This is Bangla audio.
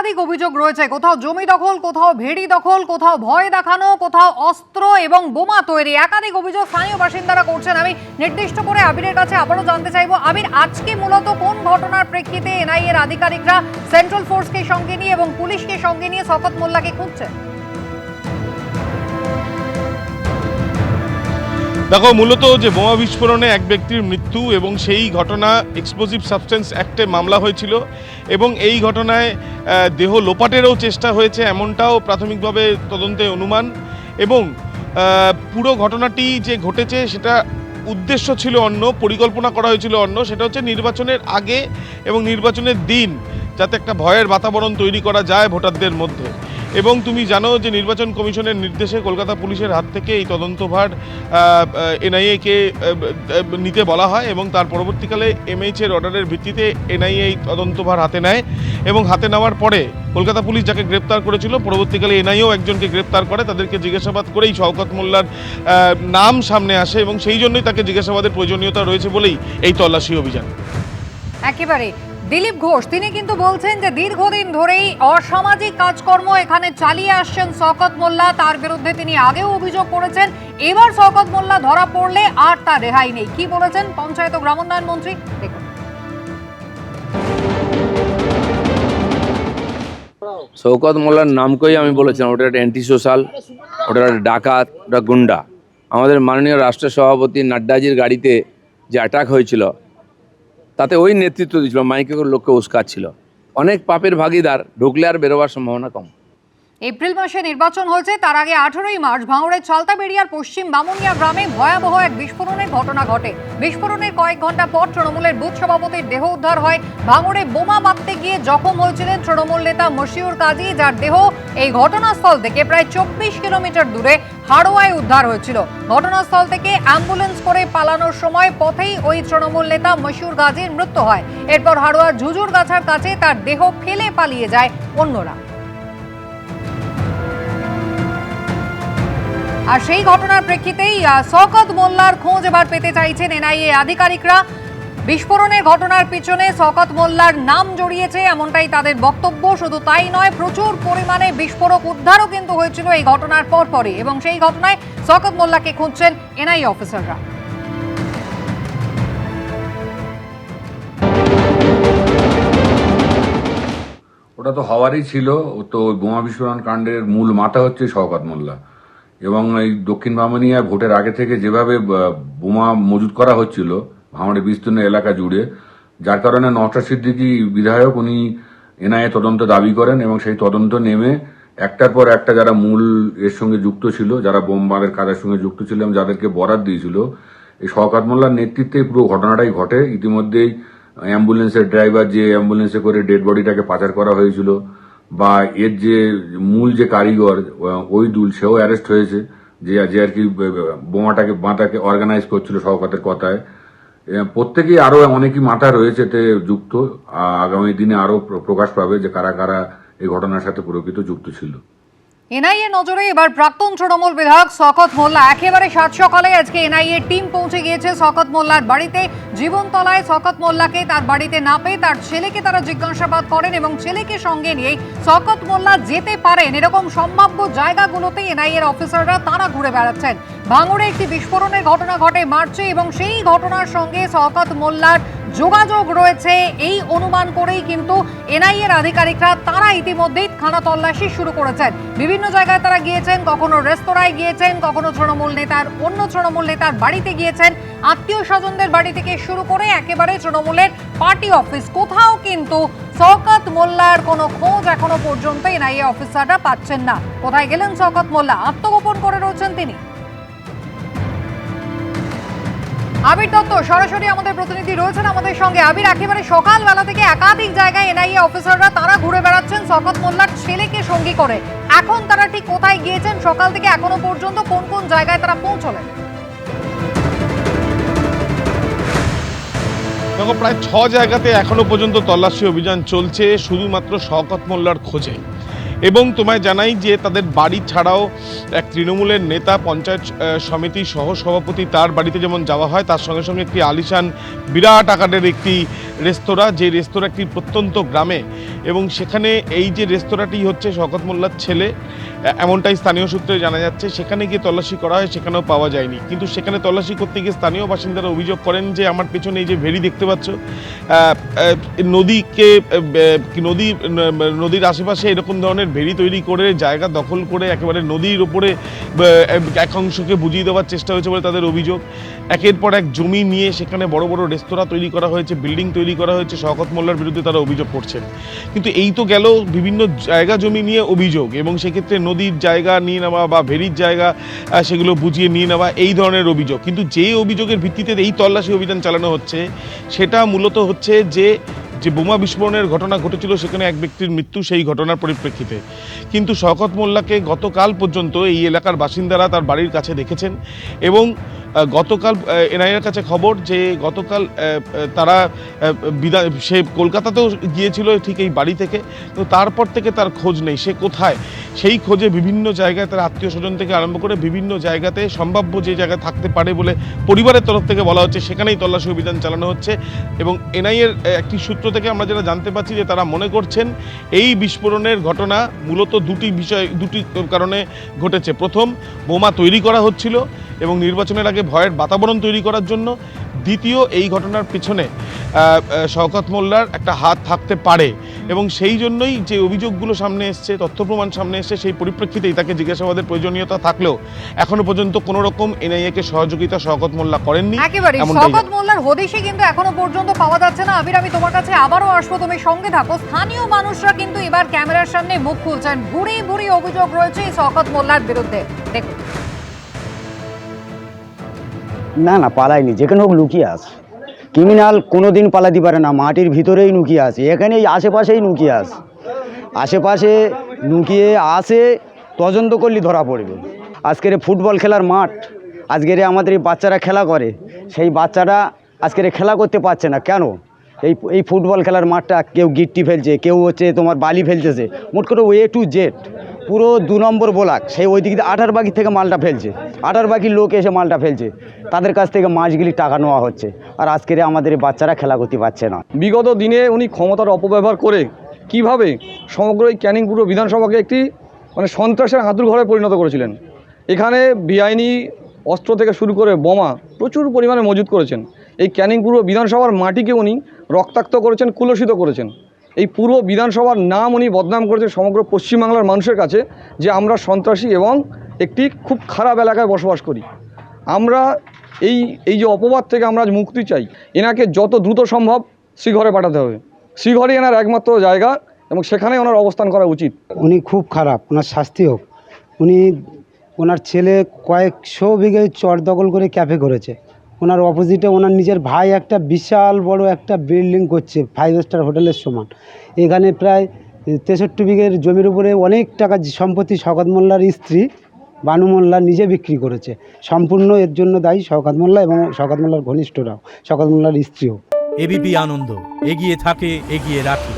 একাধিক অভিযোগ রয়েছে, কোথাও জমি দখল, কোথাও ভেড়ি দখল, কোথাও ভয় দেখানো, কোথাও অস্ত্র এবং বোমা তৈরি, একাধিক অভিযোগ স্থানীয় বাসিন্দারা করছেন। আমি নির্দিষ্ট করে আবিরের কাছে আবারও জানতে চাইবো, আবির, আজকে মূলত কোন ঘটনার প্রেক্ষিতে এনআইএর আধিকারিকরা সেন্ট্রাল ফোর্সকে সঙ্গে নিয়ে এবং পুলিশকে সঙ্গে নিয়ে শওকত মোল্লাকে খুঁজছে? দেখো, মূলত যে বোমা বিস্ফোরণে এক ব্যক্তির মৃত্যু এবং সেই ঘটনা এক্সপ্লোসিভ সাবস্টেন্স অ্যাক্টে মামলা হয়েছিল এবং এই ঘটনায় দেহ লোপাটেরও চেষ্টা হয়েছে, এমনটাও প্রাথমিকভাবে তদন্তে অনুমান। এবং পুরো ঘটনাটি যে ঘটেছে সেটা উদ্দেশ্য ছিল অন্য, পরিকল্পনা করা হয়েছিল অন্য, সেটা হচ্ছে নির্বাচনের আগে এবং নির্বাচনের দিন যাতে একটা ভয়ের বাতাবরণ তৈরি করা যায় ভোটারদের মধ্যে। এবং তুমি জানো যে নির্বাচন কমিশনের নির্দেশে কলকাতা পুলিশের হাত থেকে এই তদন্তভার এনআইএকে নিতে বলা হয় এবং তার পরবর্তীকালে এমএইচের অর্ডারের ভিত্তিতে এনআইএ এই তদন্তভার হাতে নেয় এবং হাতে নেওয়ার পরে কলকাতা পুলিশ যাকে গ্রেপ্তার করেছিল, পরবর্তীকালে এনআইএও একজনকে গ্রেপ্তার করে। তাদেরকে জিজ্ঞাসাবাদ করেই শওকত মোল্লার নাম সামনে আসে এবং সেই জন্যই তাকে জিজ্ঞাসাবাদের প্রয়োজনীয়তা রয়েছে বলেই এই তল্লাশি অভিযান। একেবারে দিলীপ ঘোষ তিনি কিন্তু বলছেন যে দীর্ঘদিন ধরেই অসামাজিক কাজকর্ম এখানে চালিয়ে আসছেন শওকত মোল্লা, তার বিরুদ্ধে তিনি আগেও অভিযোগ করেছেন। এবার শওকত মোল্লা ধরা পড়লে আর তার রেহাই নেই। কি বলেছেন পঞ্চায়েত ও গ্রামোন্নয়ন মন্ত্রী, দেখুন। শওকত মোল্লার নামকেই আমি বলেছিলাম ওটা একটা অ্যান্টি সোশ্যাল, ওটা একটা ডাকাত, ওটা গুন্ডা। আমাদের মাননীয় রাষ্ট্র সভাপতি নাড্ডাজির গাড়িতে যে অ্যাটাক হয়েছিল তাতে ওই নেতৃত্ব দিয়েছিল, মাইকে করে লোককে উস্কাচ্ছিল। অনেক পাপের ভাগিদার, ঢুকলে আর বেরোবার সম্ভাবনা কম। এপ্রিল মাসে নির্বাচন হয়েছে, তার আগে 18ই মার্চ ভাঙড়ের চালতাবেড়িয়ার পশ্চিম বামুনিয়া গ্রামে ভয়াবহ এক বিস্ফোরণের ঘটনা ঘটে। বিস্ফোরণের কয়েক ঘন্টা পর তৃণমূলের বুথ সভাপতির দেহ উদ্ধার হয়। ভাঙড়ে বোমা বাঁধতে গিয়ে জখম হয়েছিলেন তৃণমূল নেতা মশিউর কাজী, যার দেহ এই ঘটনাস্থল থেকে প্রায় 24 কিলোমিটার দূরে হাড়োয়ায় উদ্ধার হয়েছিল। ঘটনাস্থল থেকে অ্যাম্বুলেন্স করে পালানোর সময় পথেই ওই তৃণমূল নেতা মশিউর গাজীর মৃত্যু হয়। এরপর হাড়োয়ার ঝুঝুরগাছার কাছে তার দেহ ফেলে পালিয়ে যায় অন্যরা। আর সেই ঘটনার প্রেক্ষিতেই শওকত মোল্লার খোঁজ এবার পেতে চাইছেন এনআইএ আধিকারিকরা। বিস্ফোরণের ঘটনার পিছনে শওকত মোল্লার নাম জড়িয়েছে এমনটাই তাদের বক্তব্য। শুধু তাই নয়, প্রচুর পরিমাণে বিস্ফোরক উদ্ধারও কিন্তু হয়েছিল এই ঘটনার পরপরই এবং সেই ঘটনায় শওকত মোল্লাকে খুঁজছেন এনআইএ অফিসাররা। ওটা তো হওয়ারই ছিল। তো বোমা বিস্ফোরণ কাণ্ডের মূল মাথা হচ্ছে শওকত মোল্লা এবং এই দক্ষিণ বামুনিয়া ভোটের আগে থেকে যেভাবে বোমা মজুত করা হচ্ছিল ভাঙড়ের বিস্তীর্ণ এলাকা জুড়ে, যার কারণে নওশাদ সিদ্দিকী বিধায়ক উনি এনআইএ তদন্ত দাবি করেন এবং সেই তদন্ত নেমে একটার পর একটা যারা মূল এর সঙ্গে যুক্ত ছিল, যারা বোমবারের কাজের সঙ্গে যুক্ত ছিল এবং যাদেরকে বরাত দিয়েছিল, এই শওকত মোল্লার নেতৃত্বে পুরো ঘটনাটাই ঘটে। ইতিমধ্যেই অ্যাম্বুলেন্সের ড্রাইভার যে অ্যাম্বুলেন্সে করে ডেড বডিটাকে পাচার করা হয়েছিল বা এর যে মূল যে কারিগর ওই দুল, সেও অ্যারেস্ট হয়েছে, যে আর কি বাঁটাকে অর্গানাইজ করছিল শওকতের কথায়। প্রত্যেকেই আরো অনেকই মাথা রয়েছে এতে যুক্ত। আগামী দিনে আরো প্রকাশ পাবে যে কারা কারা এই ঘটনার সাথে প্রকৃত যুক্ত ছিল। এনআইএ নজরে এবার প্রাক্তন তৃণমূল বিধায়ক শওকত মোল্লা। একেবারে সাত সকালে আজকে এনআইএ টিম পৌঁছে গিয়েছে শওকত মোল্লার বাড়িতে। জীবনতলায় শওকত মোল্লাকে তার বাড়িতে না পেয়ে তার ছেলেকে তারা জিজ্ঞাসাবাদ করেন এবং ছেলেকে সঙ্গে নিয়ে শওকত মোল্লা যেতে পারেন এরকম সম্ভাব্য জায়গাগুলোতে এনআইএর অফিসাররা তারা ঘুরে বেড়াচ্ছেন। ভাঙড়ে একটি বিস্ফোরণের ঘটনা ঘটে মার্চে এবং সেই ঘটনার সঙ্গে শওকত মোল্লার যোগাযোগ রয়েছে এই অনুমান করেই কিন্তু এনআইএর আধিকারিকরা তারা ইতিমধ্যেই খানা তল্লাশি শুরু করেছেন। বিভিন্ন জায়গায় তারা গিয়েছেন, কখনো রেস্তোরাঁয় গিয়েছেন, কখনো অন্য তৃণমূল নেতার বাড়িতে গিয়েছেন, আত্মীয় স্বজনদের বাড়ি থেকে শুরু করে একেবারে তৃণমূলের পার্টি অফিস, কোথাও কিন্তু শওকত মোল্লার কোনো খোঁজ এখনো পর্যন্ত এনআইএ অফিসাররা পাচ্ছেন না। কোথায় গেলেন শওকত মোল্লা? আত্মগোপন করে রয়েছেন তিনি। আবির দত্ত সরাসরি আমাদের প্রতিনিধি রয়েছেন আমাদের সঙ্গে। আবির, একেবারে সকালবেলা থেকে একাধিক জায়গায় এনআইএ অফিসাররা তারা ঘুরে বেড়াচ্ছেন শওকত মোল্লার ছেলেকে সঙ্গী করে। এখন তারা ঠিক কোথায় গিয়েছেন, সকাল থেকে এখনো পর্যন্ত কোন কোন জায়গায় তারা পৌঁছলেন? দেখো, প্রায় 6 জায়গাতে এখনো পর্যন্ত তল্লাশি অভিযান চলছে শুধুমাত্র শওকত মোল্লার খোঁজে। এবং তোমায় জানাই যে তাদের বাড়ি ছাড়াও এক তৃণমূলের নেতা, পঞ্চায়েত সমিতির সহসভাপতি, তার বাড়িতে যেমন যাওয়া হয়, তার সঙ্গে সঙ্গে একটি আলিশান বিরাট আকারের একটি রেস্তোরাঁ, যে রেস্তোরাঁ একটি প্রত্যন্ত গ্রামে, এবং সেখানে এই যে রেস্তোরাঁটি হচ্ছে শওকত মোল্লার ছেলে, এমনটাই স্থানীয় সূত্রে জানা যাচ্ছে। সেখানে গিয়ে তল্লাশি করা হয়, সেখানেও পাওয়া যায়নি। কিন্তু সেখানে তল্লাশি করতে গিয়ে স্থানীয় বাসিন্দারা অভিযোগ করেন যে আমার পেছনে এই যে ভেড়ি দেখতে পাচ্ছ, নদীর আশেপাশে এরকম ধরনের ভেড়ি তৈরি করে জায়গা দখল করে একেবারে নদীর ওপরে এক অংশকে বুঝিয়ে দেওয়ার চেষ্টা হয়েছে বলে তাদের অভিযোগ। একের পর এক জমি নিয়ে সেখানে বড় বড় রেস্তোরাঁ তৈরি করা হয়েছে, বিল্ডিং তৈরি করা হয়েছে। শওকত মোল্লার বিরুদ্ধে তারা অভিযোগ করছেন। কিন্তু এই তো গেল বিভিন্ন জায়গা জমি নিয়ে অভিযোগ, এবং সেক্ষেত্রে নদীর জায়গা নিয়ে নেওয়া বা ভেড়ির জায়গা সেগুলো বুঝিয়ে নিয়ে নেওয়া, এই ধরনের অভিযোগ। কিন্তু যে অভিযোগের ভিত্তিতে এই তল্লাশি অভিযান চালানো হচ্ছে, সেটা মূলত হচ্ছে যে বোমা বিস্ফোরণের ঘটনা ঘটেছিল সেখানে এক ব্যক্তির মৃত্যু, সেই ঘটনার পরিপ্রেক্ষিতে। কিন্তু শওকত মোল্লাকে গতকাল পর্যন্ত এই এলাকার বাসিন্দারা তার বাড়ির কাছে দেখেছেন, এবং গতকাল এনআইএর কাছে খবর যে গতকাল তারা সে কলকাতাতেও গিয়েছিল ঠিক এই বাড়ি থেকে, তো তারপর থেকে তার খোঁজ নেই, সে কোথায়। সেই খোঁজে বিভিন্ন জায়গায় তার আত্মীয় স্বজন থেকে আরম্ভ করে বিভিন্ন জায়গাতে সম্ভাব্য যে জায়গায় থাকতে পারে বলে পরিবারের তরফ থেকে বলা হচ্ছে, সেখানেই তল্লাশি অভিযান চালানো হচ্ছে। এবং এনআইএর একটি সূত্র থেকে আমরা যেটা জানতে পারছি যে তারা মনে করছেন এই বিস্ফোরণের ঘটনা মূলত দুটি কারণে ঘটেছে। প্রথম, বোমা তৈরি করা হচ্ছিল এবং নির্বাচনের আগে ভয়ের বাতাবরণ তৈরি করার জন্য। দ্বিতীয়, এই ঘটনার পিছনে শওকত মোল্লার একটা হাত থাকতে পারে, এবং সেই জন্যই যে অভিযোগগুলো সামনে এসছে, তথ্য প্রমাণ সামনে এসছে, সেই পরিপ্রেক্ষিতেই তাকে জিজ্ঞাসাবাদের প্রয়োজনীয়তা থাকলেও এখনো পর্যন্ত কোনো রকম এনআইএ-কে সহযোগিতা শওকত মোল্লা করেননি। একেবারে শওকত মোল্লার হদিশই কিন্তু এখনো পর্যন্ত পাওয়া যাচ্ছে না। আবির, আমি তোমার কাছে আবারও আসবো, তুমি সঙ্গে থাকো। স্থানীয় মানুষরা কিন্তু এবার ক্যামেরার সামনে মুখ খুলছেন, ভুরি ভুরি অভিযোগ রয়েছে শওকত মোল্লার বিরুদ্ধে। দেখুন। না না, পালায়নি, যেখানে হোক লুকিয়ে আছে। ক্রিমিনাল কোনো দিন পালাতে পারে না, মাটির ভিতরেই লুকিয়ে আছে, এখানেই আশেপাশেই লুকিয়ে আছে। আশেপাশে লুকিয়ে আসে, তদন্ত করলে ধরা পড়বে। আজকের ফুটবল খেলার মাঠ, আজকের আমাদের এই বাচ্চারা খেলা করে, সেই বাচ্চারা আজকের খেলা করতে পারছে না কেন? এই ফুটবল খেলার মাঠটা কেউ গিট্টি ফেলছে, কেউ হচ্ছে তোমার বালি ফেলতেছে, মোট করে A to Z পুরো 2 নম্বর ব্লক। সেই ওই দিক দিয়ে 18 বাকি থেকে মালটা ফেলছে, 18 বাকির লোক এসে মালটা ফেলছে, তাদের কাছ থেকে মাছগুলি টাকা নেওয়া হচ্ছে। আর আজকের আমাদের বাচ্চারা খেলা করতে পারছে না। বিগত দিনে উনি ক্ষমতার অপব্যবহার করে কিভাবে সমগ্র এই ক্যানিং পুরো বিধানসভাকে একটি সন্ত্রাসের হাতুড় ঘরে পরিণত করেছিলেন। এখানে বেআইনি অস্ত্র থেকে শুরু করে বোমা প্রচুর পরিমাণে মজুত করেছেন। এই ক্যানিং পুরো বিধানসভার মাটিকে উনি রক্তাক্ত করেছেন, কুলসিত করেছেন। এই পুরো বিধানসভার নাম উনি বদনাম করেছেন সমগ্র পশ্চিমবাংলার মানুষের কাছে, যে আমরা সন্ত্রাসী এবং একটি খুব খারাপ এলাকায় বসবাস করি। আমরা এই যে অপবাদ থেকে আমরা আজ মুক্তি চাই। এনাকে যত দ্রুত সম্ভব শ্রীঘরে পাঠাতে হবে। শ্রীঘরে এনার একমাত্র জায়গা, এবং সেখানে ওনার অবস্থান করা উচিত। উনি খুব খারাপ, ওনার শাস্তি হোক। ওনার ছেলে কয়েকশো বিঘে চর দখল করে ক্যাফে করেছে। ওনার অপোজিটে ওনার নিজের ভাই একটা বিশাল বড় একটা বিল্ডিং করছে, 5 স্টার হোটেলের সমান। এখানে প্রায় 63 বিঘের জমির উপরে অনেক টাকা সম্পত্তি শওকত মোল্লার স্ত্রী বানু মোল্লা নিজে বিক্রি করেছে। সম্পূর্ণ এর জন্য দায়ী শওকত মোল্লা এবং শওকত মোল্লার ঘনিষ্ঠরাও, শওকত মোল্লার স্ত্রীও। এবিপি আনন্দ, এগিয়ে থাকে, এগিয়ে রাখে।